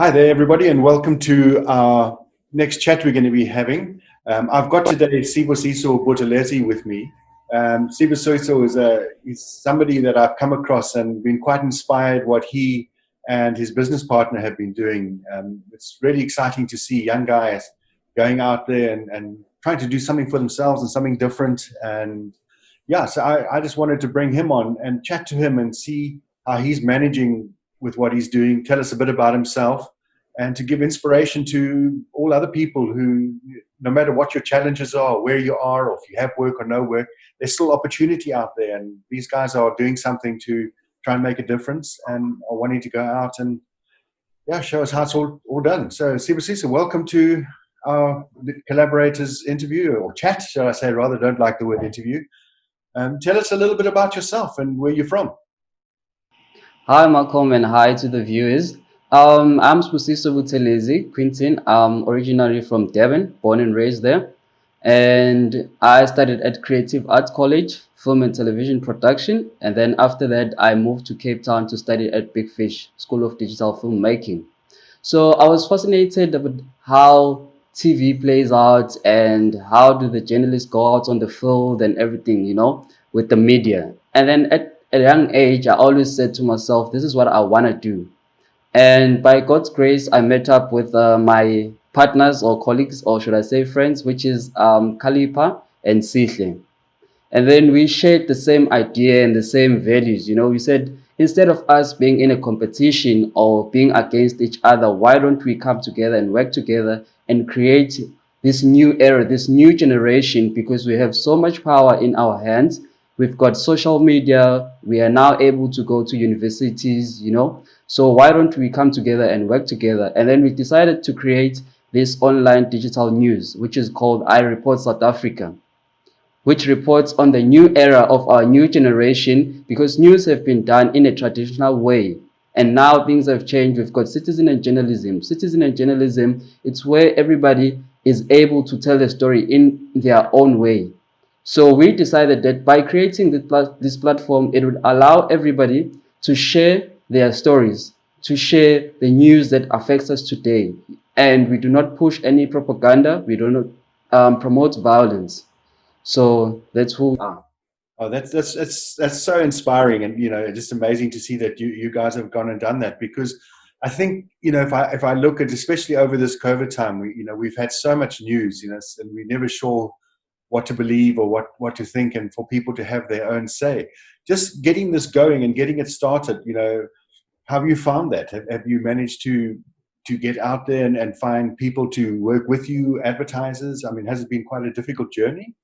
Hi there, everybody, and welcome to our next chat we're going to be having. I've got today Sibusiso Buthelezi with me. Sibusiso is somebody that I've come across and been quite inspired what he and his business partner have been doing. It's really exciting to see young guys going out there and trying to do something for themselves and something different. And yeah, so I just wanted to bring him on and chat to him and see how he's managing with what he's doing, tell us a bit about himself, and to give inspiration to all other people who, no matter what your challenges are, where you are, or if you have work or no work, there's still opportunity out there. And these guys are doing something to try and make a difference and are wanting to go out and, yeah, show us how it's all done. So, Sibusiso, welcome to our collaborators interview, or chat, shall I say, rather. Don't like the word interview. Tell us a little bit about yourself and where you're from. Hi, Malcolm, and hi to the viewers. I'm Sibusiso Buthelezi, Quintin. I'm originally from Devon, born and raised there. And I studied at Creative Arts College, film and television production. And then after that, I moved to Cape Town to study at Big Fish School of Digital Filmmaking. So I was fascinated about how TV plays out and how do the journalists go out on the field and everything, with the media. And then at a young age, I always said to myself, this is what I want to do. And by God's grace, I met up with my partners or colleagues, or should I say friends, which is Kalipa and Sihle. And then we shared the same idea and the same values. We said, instead of us being in a competition or being against each other, why don't we come together and work together and create this new era, this new generation, because we have so much power in our hands. We've got social media. We are now able to go to universities. So why don't we come together and work together? And then we decided to create this online digital news, which is called I Report South Africa, which reports on the new era of our new generation, because news have been done in a traditional way. And now things have changed. We've got citizen and journalism. Citizen and journalism, it's where everybody is able to tell a story in their own way. So we decided that by creating this platform, it would allow everybody to share their stories, to share the news that affects us today. And we do not push any propaganda. We do not promote violence. So that's who we are. Oh, that's so inspiring, and just amazing to see that you guys have gone and done that. Because I think if I look at, especially over this COVID time, we've had so much news, and we're never sure what to believe or what to think, and for people to have their own say. Just getting this going and getting it started, how have you found that? Have you managed to get out there and find people to work with you, advertisers? I mean, has it been quite a difficult journey?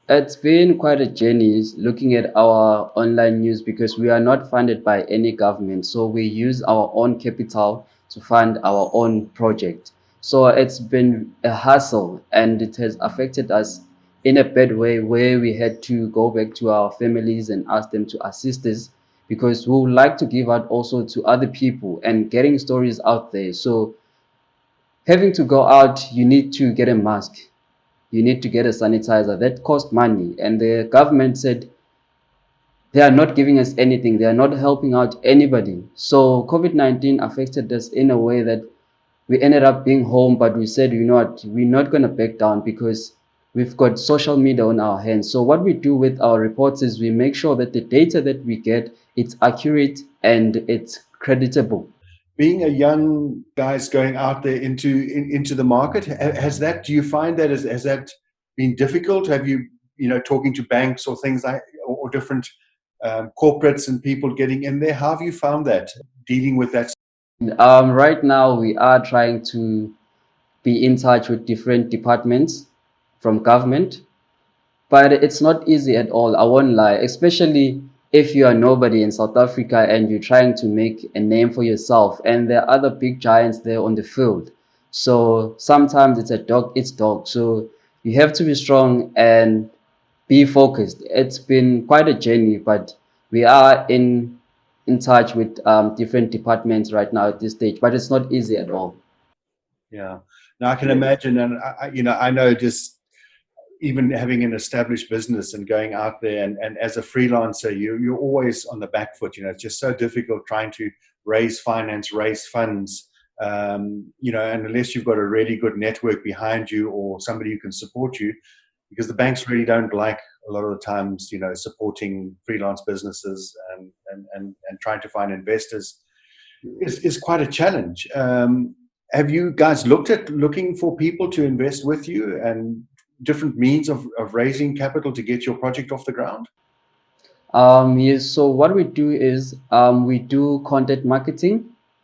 It's been quite a journey looking at our online news, because we are not funded by any government. So we use our own capital to fund our own project. So it's been a hassle, and it has affected us in a bad way, where we had to go back to our families and ask them to assist us, because we would like to give out also to other people and getting stories out there. So having to go out, you need to get a mask, you need to get a sanitizer. That cost money. And the government said they are not giving us anything. They are not helping out anybody. So COVID-19 affected us in a way that we ended up being home, but we said, you know what, we're not going to back down, because we've got social media on our hands. So what we do with our reports is we make sure that the data that we get, it's accurate and it's creditable. Being a young guys going out there into the market, has that, do you find that has that been difficult? Have you, talking to banks or things like, or different corporates and people getting in there, how have you found that, dealing with that? Right now, we are trying to be in touch with different departments from government, but it's not easy at all. I won't lie, especially if you are nobody in South Africa and you're trying to make a name for yourself, and there are other big giants there on the field. So sometimes it's a dog it's dog. So you have to be strong and be focused. It's been quite a journey, but we are in touch with different departments right now at this stage, but it's not easy at all. Yeah. Now I can imagine, and I know just even having an established business and going out there and as a freelancer, you're always on the back foot. It's just so difficult trying to raise finance, raise funds, and unless you've got a really good network behind you or somebody who can support you, because the banks really don't like a lot of the times, supporting freelance businesses and trying to find investors is quite a challenge. Have you guys looking for people to invest with you and different means of raising capital to get your project off the ground? Yes, so what we do is we do content marketing,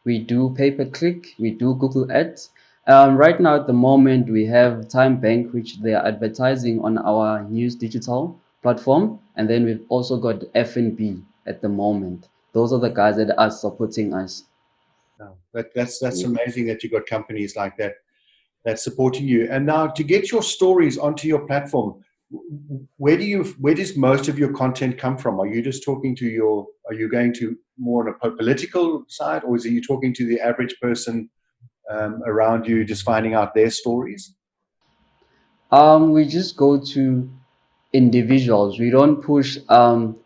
we do pay per click, we do Google Ads. Right now, at the moment, we have Time Bank, which they are advertising on our news digital platform, and then we've also got FNB at the moment. Those are the guys that are supporting us. No, that's amazing that you've got companies like that that's supporting you. And now to get your stories onto your platform, where does most of your content come from? Are you just are you going to more on a political side, or is it you talking to the average person around you, just finding out their stories? We just go to individuals. We don't push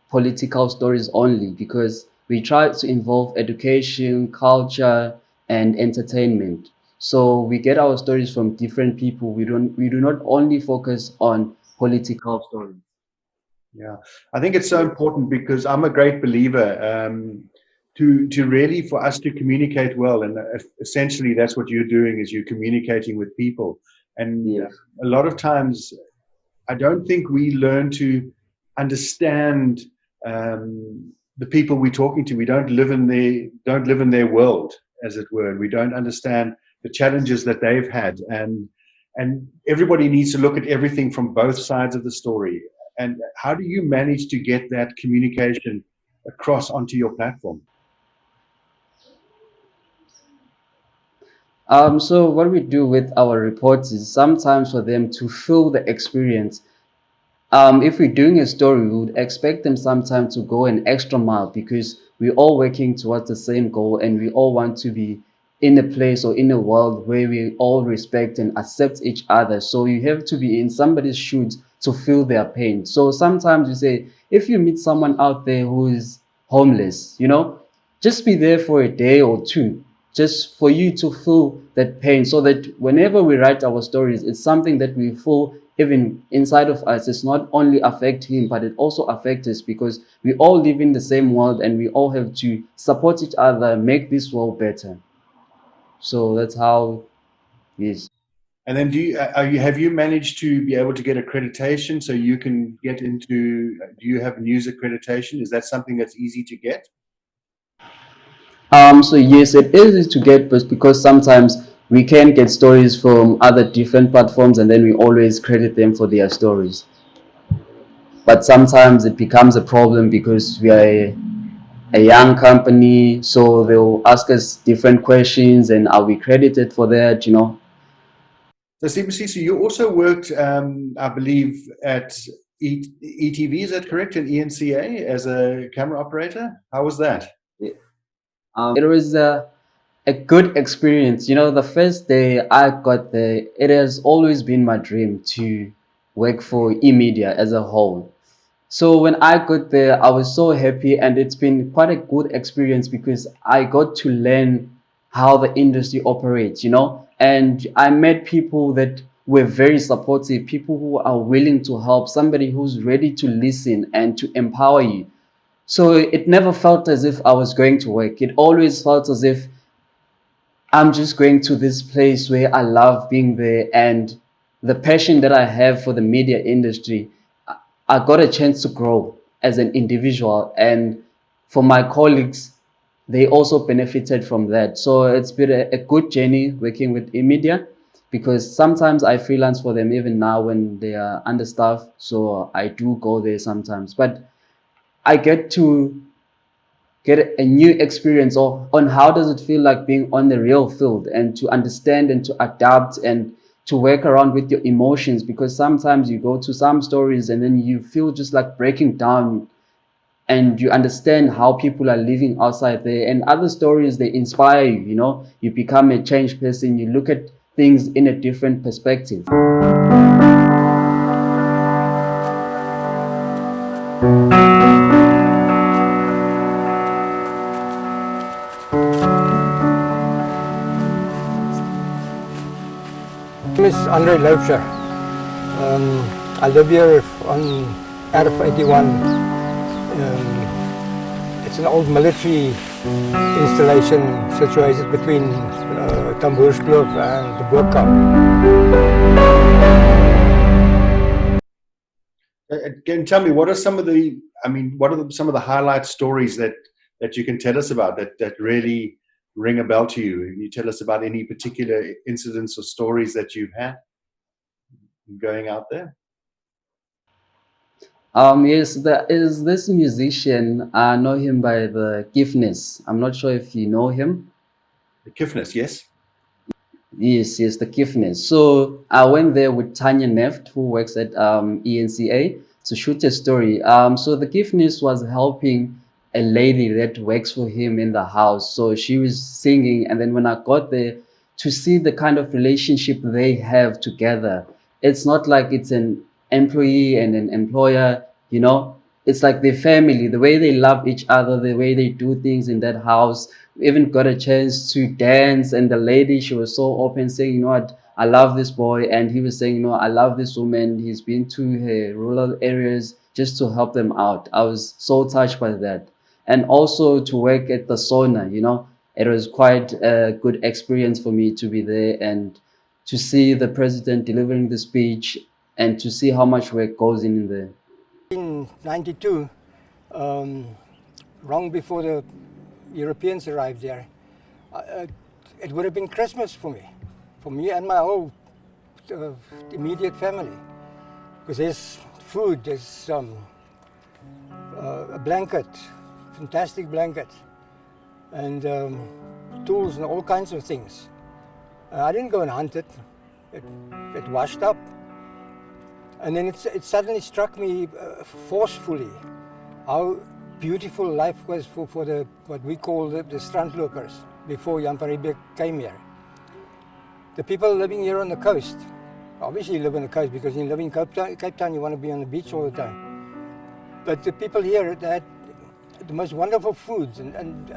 political stories only because we try to involve education, culture, and entertainment. So we get our stories from different people. We do not only focus on political stories. Yeah, I think it's so important because I'm a great believer to really for us to communicate well, and essentially that's what you're doing is you're communicating with people, and Yes. a lot of times I don't think we learn to understand the people we're talking to. We don't live in their world, as it were, and we don't understand the challenges that they've had, and everybody needs to look at everything from both sides of the story. And how do you manage to get that communication across onto your platform? So what we do with our reports is sometimes for them to feel the experience. If we're doing a story, we would expect them sometimes to go an extra mile because we're all working towards the same goal and we all want to be in a place or in a world where we all respect and accept each other. So you have to be in somebody's shoes to feel their pain. So sometimes you say, if you meet someone out there who is homeless, just be there for a day or two, just for you to feel that pain, so that whenever we write our stories, it's something that we feel even inside of us. It's not only affect him, but it also affects us because we all live in the same world and we all have to support each other, make this world better. So that's how it is. And then have you managed to be able to get accreditation so you can get into, do you have news accreditation? Is that something that's easy to get? So yes, it is to get, but because sometimes we can get stories from other different platforms and then we always credit them for their stories. But sometimes it becomes a problem because we are a young company, so they'll ask us different questions and are we credited for that? So Sibusiso, you also worked, I believe, at ETV, is that correct? And ENCA as a camera operator? How was that? It was a good experience. The first day I got there, it has always been my dream to work for eMedia as a whole. So when I got there, I was so happy, and it's been quite a good experience because I got to learn how the industry operates, and I met people that were very supportive, people who are willing to help, somebody who's ready to listen and to empower you. So it never felt as if I was going to work. It always felt as if I'm just going to this place where I love being there, and the passion that I have for the media industry, I got a chance to grow as an individual, and for my colleagues, they also benefited from that. So it's been a good journey working with eMedia because sometimes I freelance for them even now when they are understaffed. So I do go there sometimes, but I get to get a new experience on how does it feel like being on the real field, and to understand and to adapt and to work around with your emotions, because sometimes you go to some stories and then you feel just like breaking down, and you understand how people are living outside there, and other stories, they inspire you become a changed person, you look at things in a different perspective. name is Andre Loubser. I live here on RF81. It's an old military installation situated between Tamboerskloof and the Boerkamp. Can tell me what are some of the, what are some of the highlight stories that you can tell us about that really ring a bell to you? Can you tell us about any particular incidents or stories that you've had going out there? Yes, there is this musician. I know him by the Giftness. I'm not sure if you know him. The Kifness, yes. Yes, the Giftness. So I went there with Tanya Neft, who works at ENCA, to shoot a story. So the Giftness was helping a lady that works for him in the house. So she was singing, and then when I got there to see the kind of relationship they have together, it's not like it's an employee and an employer, you know. It's like their family, the way they love each other, the way they do things in that house. We even got a chance to dance, and the lady, she was so open, saying, you know what, I love this boy, and he was saying, you know, I love this woman. He's been to rural areas just to help them out. I was so touched by that. And also to work at the SONA, you know, it was quite a good experience for me to be there and to see the president delivering the speech and to see how much work goes in there. In 92, long before the Europeans arrived there, it would have been Christmas for me and my whole immediate family. Because there's food, there's a blanket, fantastic blanket, and tools and all kinds of things. I didn't go and hunt it. It washed up. And then it suddenly struck me forcefully how beautiful life was for the what we call the strandlopers before Jan van Riebeeck came here. The people living here on the coast, obviously you live on the coast because you live in Cape Town, you want to be on the beach all the time. But the people here, they had the most wonderful foods and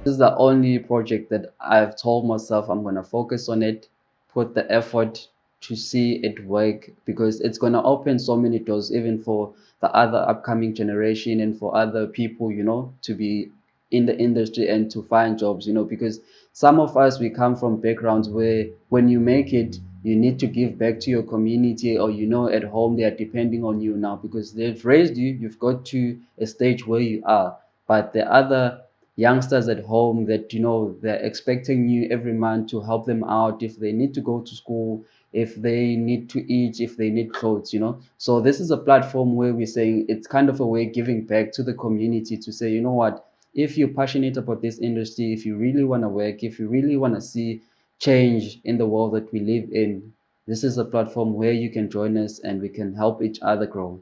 This is the only project that I've told myself I'm going to focus on it, put the effort to see it work, because it's going to open so many doors even for the other upcoming generation and for other people, you know, to be in the industry and to find jobs, you know, because some of us, we come from backgrounds where when you make it, you need to give back to your community, or, you know, at home they are depending on you now because they've raised you, you've got to a stage where you are. But the other youngsters at home that, you know, they're expecting you every month to help them out if they need to go to school, if they need to eat, if they need clothes, you know. So this is a platform where we're saying it's kind of a way giving back to the community to say, you know what, if you're passionate about this industry, if you really want to work, if you really want to see change in the world that we live in, this is a platform where you can join us and we can help each other grow.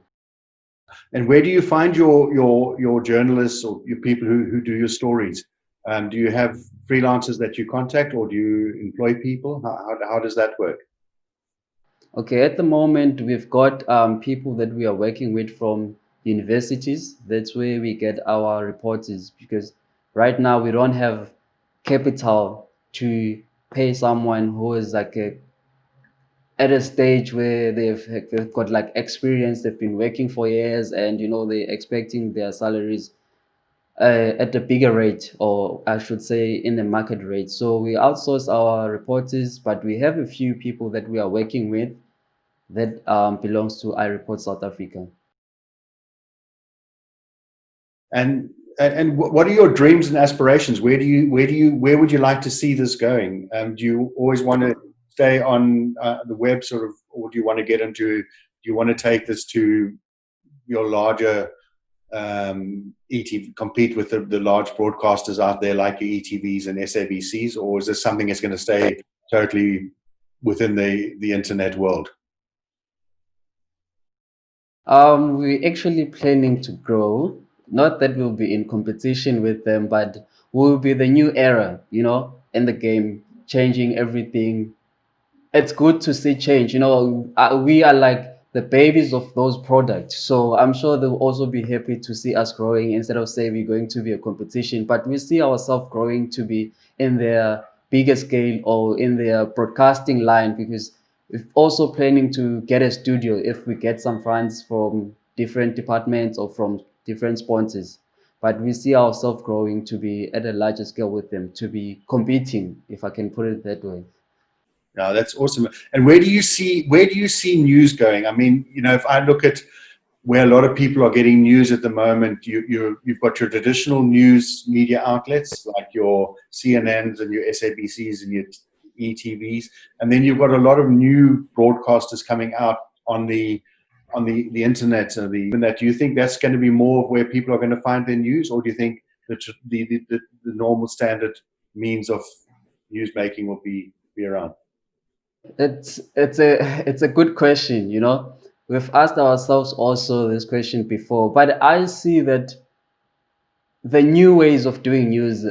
And where do you find your journalists or your people who do your stories? Do you have freelancers that you contact, or do you employ people? How does that work? Okay, at the moment, we've got people that we are working with from universities. That's where we get our reporters, because right now we don't have capital to pay someone who is like at a stage where they've got like experience, they've been working for years, and, you know, they're expecting their salaries at a bigger rate, or I should say in the market rate. So we outsource our reporters, but we have a few people that we are working with that belongs to iReport South Africa. And what are your dreams and aspirations? Where would you like to see this going? Do you always want to stay on the web, sort of, or do you want to get into? Do you want to take this to your larger ETV, compete with the large broadcasters out there like your ETVs and SABCs, or is this something that's going to stay totally within the internet world? We're actually planning to grow. Not that we'll be in competition with them, but we'll be the new era, you know, in the game, changing everything. It's good to see change. You know, we are like the babies of those products. So I'm sure they'll also be happy to see us growing instead of say we're going to be a competition. But we see ourselves growing to be in their bigger scale or in their broadcasting line, because we're also planning to get a studio if we get some funds from different departments or from different sponsors. But we see ourselves growing to be at a larger scale with them, to be competing, if I can put it that way. Yeah, that's awesome. And where do you see news going? I mean, if I look at where a lot of people are getting news at the moment, you've got your traditional news media outlets like your CNNs and your SABCs and your ETVs, and then you've got a lot of new broadcasters coming out on the internet and the that. Do you think that's going to be more of where people are going to find their news, or do you think the normal standard means of news making will be around? It's a good question, you know. We've asked ourselves also this question before, but I see that the new ways of doing news,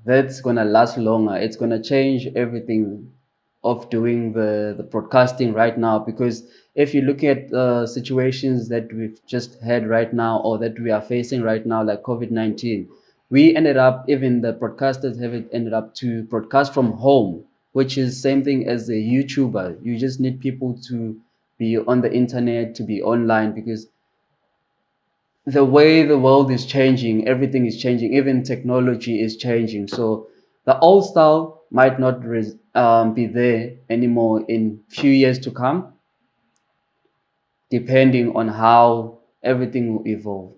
that's gonna last longer. It's gonna change everything of doing the broadcasting right now, because if you look at situations that we've just had right now or that we are facing right now, like COVID-19, we ended up, even the broadcasters have ended up to broadcast from home, which is same thing as a YouTuber. You just need people to be on the internet, to be online, because the way the world is changing, everything is changing, even technology is changing. So the old style might not be there anymore in few years to come, depending on how everything will evolve.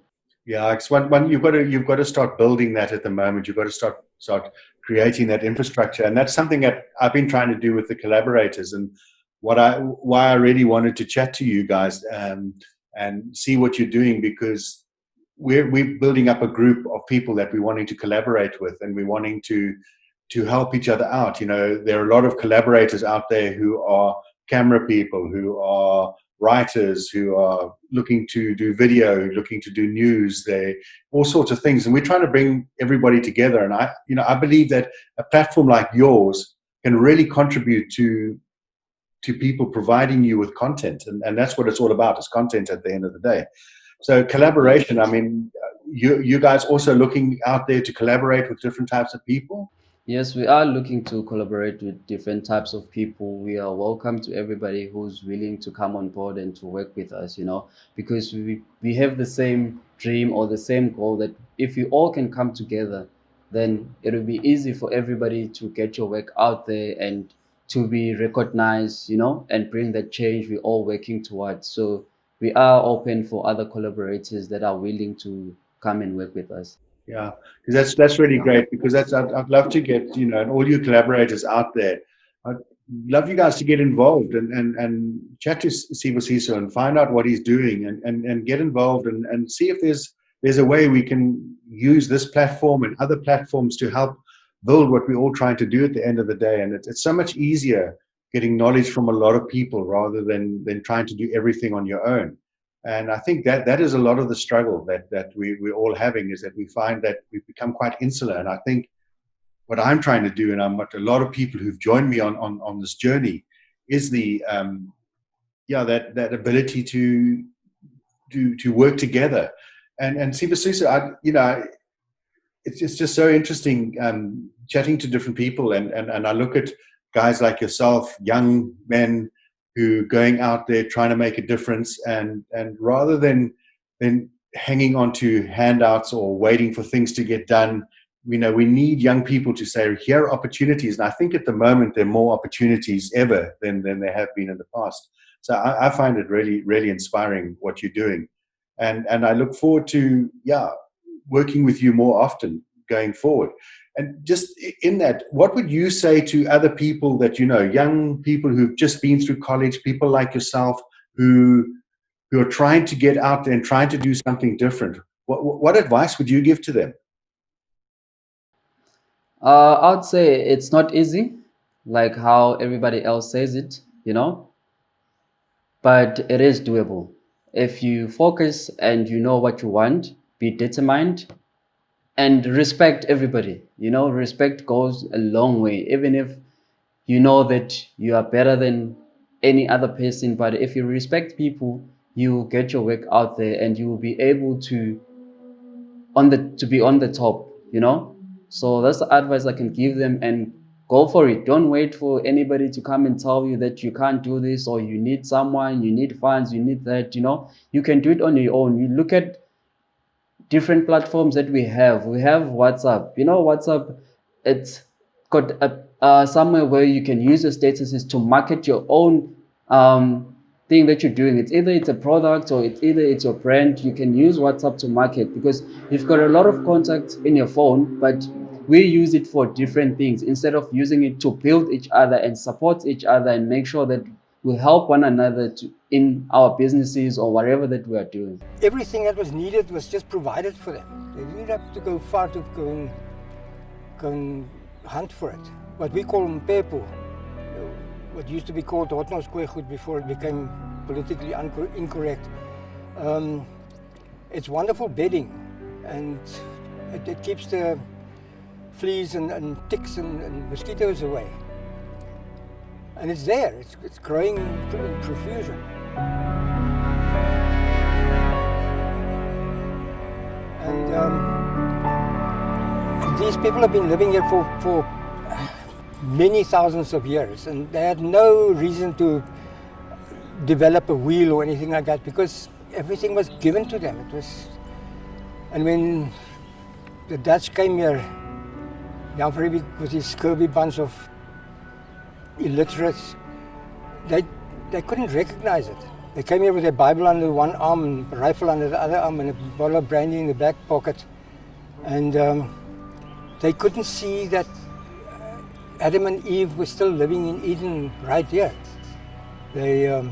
Yeah, it's one you've got to start building that at the moment. You've got to start creating that infrastructure, and that's something that I've been trying to do with the collaborators. And why I really wanted to chat to you guys, and see what you're doing, because we're building up a group of people that we're wanting to collaborate with, and we're wanting to help each other out. There are a lot of collaborators out there who are camera people, who are writers, who are looking to do video, looking to do news, they all sorts of things, and we're trying to bring everybody together. And I believe that a platform like yours can really contribute to people providing you with content, and that's what it's all about, is content at the end of the day. So collaboration, I mean, you guys also looking out there to collaborate with different types of people? Yes, we are looking to collaborate with different types of people. We are welcome to everybody who's willing to come on board and to work with us, you know, because we have the same dream or the same goal, that if we all can come together, then it will be easy for everybody to get your work out there and to be recognized, you know, and bring that change we're all working towards. So we are open for other collaborators that are willing to come and work with us. Yeah, because that's really great. Because I'd love to get, and all you collaborators out there. I'd love you guys to get involved and chat to Sibusiso and find out what he's doing, and get involved, and see if there's a way we can use this platform and other platforms to help build what we're all trying to do at the end of the day. And it's so much easier getting knowledge from a lot of people rather than trying to do everything on your own. And I think that is a lot of the struggle that we're all having, is that we find that we've become quite insular. And I think what I'm trying to do, and I'm what a lot of people who've joined me on this journey, is the that ability to work together. And Sibusiso, it's just so interesting, chatting to different people, and I look at guys like yourself, young men who going out there trying to make a difference, and rather than hanging on to handouts or waiting for things to get done, we need young people to say, here are opportunities. And I think at the moment there are more opportunities ever than there have been in the past. So I find it really, really inspiring what you're doing, and I look forward to working with you more often going forward. And just in that, what would you say to other people that young people who've just been through college, people like yourself who are trying to get out there and trying to do something different? What advice would you give to them? I'd say it's not easy, like how everybody else says it, you know, but it is doable. If you focus and you know what you want, be determined, and respect everybody. You know, respect goes a long way, even if you know that you are better than any other person. But if you respect people, you will get your work out there and you will be able to be on the top, you know. So that's the advice I can give them. And go for it. Don't wait for anybody to come and tell you that you can't do this, or you need someone, you need funds, you need that. You can do it on your own. You look at different platforms that we have. We have WhatsApp. WhatsApp, it's got somewhere where you can use your statuses to market your own thing that you're doing. It's a product, or it's your brand. You can use WhatsApp to market, because you've got a lot of contacts in your phone, but we use it for different things instead of using it to build each other and support each other and make sure that we help one another in our businesses or whatever that we are doing. Everything that was needed was just provided for them. They didn't have to go far to go and hunt for it. What we call mpepo, what used to be called hotnoskwegoed before it became politically incorrect. It's wonderful bedding, and it keeps the fleas and ticks and mosquitoes away. And it's there, it's growing in profusion. And these people have been living here for many thousands of years, and they had no reason to develop a wheel or anything like that, because everything was given to them. And when the Dutch came here, with this scurvy bunch of illiterates, they couldn't recognize it. They came here with their Bible under one arm and a rifle under the other arm and a bottle of brandy in the back pocket, and they couldn't see that Adam and Eve were still living in Eden right here. They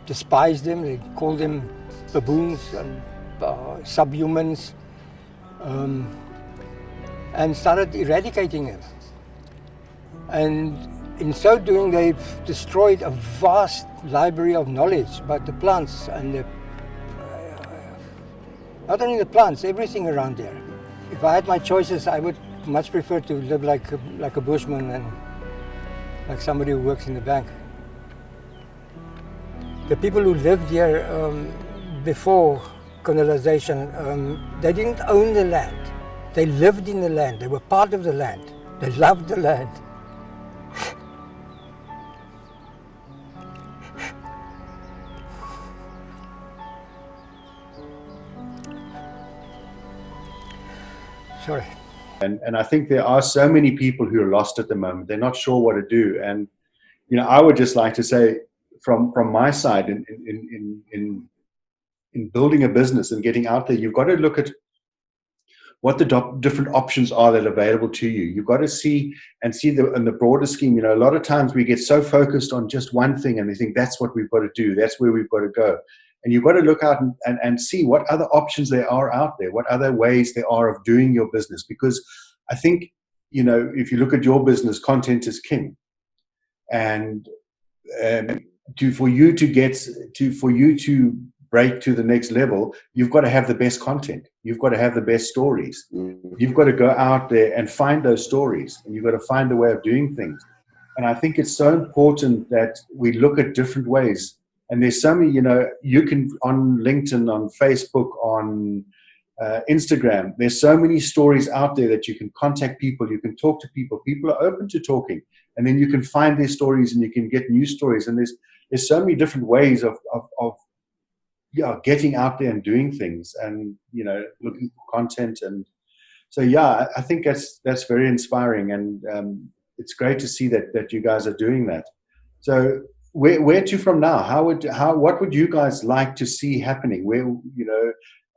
despised them, they called them baboons and subhumans, and started eradicating them. And in so doing, they've destroyed a vast library of knowledge about the plants and not only the plants, everything around there. If I had my choices, I would much prefer to live like a bushman than like somebody who works in the bank. The people who lived here before colonization, they didn't own the land. They lived in the land. They were part of the land. They loved the land. Sorry. And I think there are so many people who are lost at the moment. They're not sure what to do. And I would just like to say, from my side, in building a business and getting out there, you've got to look at what the different options are that are available to you. You've got to see in the broader scheme. A lot of times we get so focused on just one thing, and we think that's what we've got to do. That's where we've got to go. And you've got to look out and see what other options there are out there, what other ways there are of doing your business. Because I think, if you look at your business, content is king. And for you to break to the next level, you've got to have the best content. You've got to have the best stories. You've got to go out there and find those stories, and you've got to find a way of doing things. And I think it's so important that we look at different ways. And there's so many, you can, on LinkedIn, on Facebook, on Instagram, there's so many stories out there that you can contact people, you can talk to people. People are open to talking, and then you can find their stories and you can get new stories. And there's so many different ways of getting out there and doing things, and looking for content. And so I think that's very inspiring, and it's great to see that you guys are doing that. So where to from now? What would you guys like to see happening?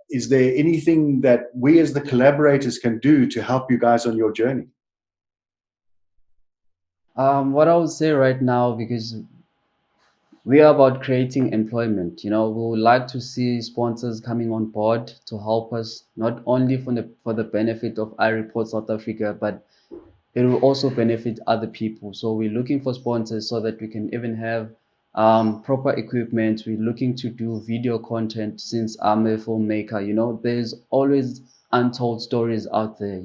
Is there anything that we as the collaborators can do to help you guys on your journey? What I would say right now, because we are about creating employment. We would like to see sponsors coming on board to help us, not only for the benefit of iReport South Africa, but it will also benefit other people. So we're looking for sponsors so that we can even have proper equipment. We're looking to do video content, since I'm a filmmaker. There's always untold stories out there.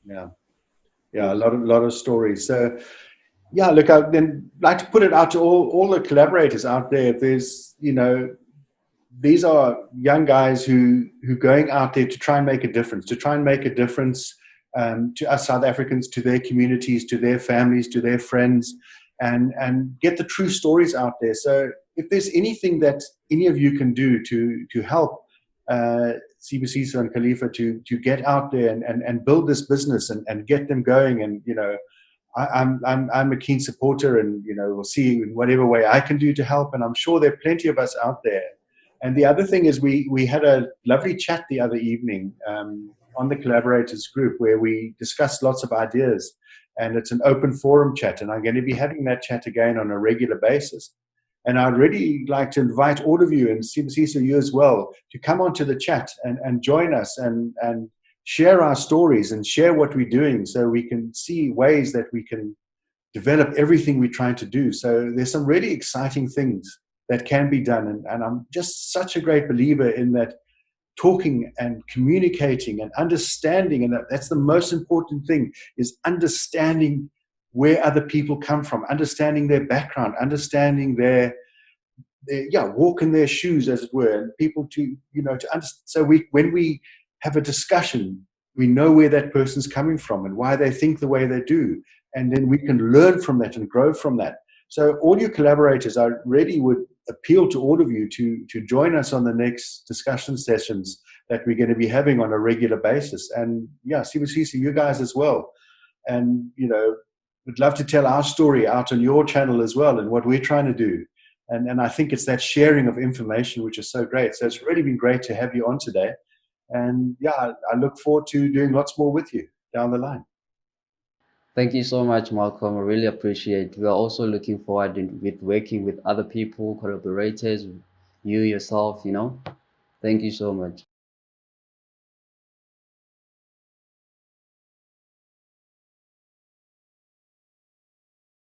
Yeah, a lot of stories. So look, I'd then like to put it out to all the collaborators out there. There's these are young guys who going out there to try and make a difference, to us South Africans, to their communities, to their families, to their friends, and get the true stories out there. So if there's anything that any of you can do to help Sibusiso and Khalifa to get out there and build this business and get them going, and I'm a keen supporter, and we'll see in whatever way I can do to help. And I'm sure there are plenty of us out there. And the other thing is, we had a lovely chat the other evening on the collaborators group where we discussed lots of ideas, and it's an open forum chat. And I'm going to be having that chat again on a regular basis. And I'd really like to invite all of you, and Sibusiso, you as well, to come onto the chat and join us and share our stories and share what we're doing, so we can see ways that we can develop everything we're trying to do. So there's some really exciting things that can be done. And I'm just such a great believer in that, talking and communicating and understanding. And that's the most important thing, is understanding where other people come from, understanding their background, understanding their walk in their shoes, as it were, and people to understand. So when we have a discussion, we know where that person's coming from and why they think the way they do, and then we can learn from that and grow from that. So all your collaborators, I really would appeal to all of you to join us on the next discussion sessions that we're going to be having on a regular basis. And Sibusiso, you guys as well. And we'd love to tell our story out on your channel as well, and what we're trying to do. And I think it's that sharing of information which is so great. So it's really been great to have you on today. And I look forward to doing lots more with you down the line. Thank you so much, Malcolm. I really appreciate. We are also looking forward with working with other people, collaborators, you yourself. Thank you so much.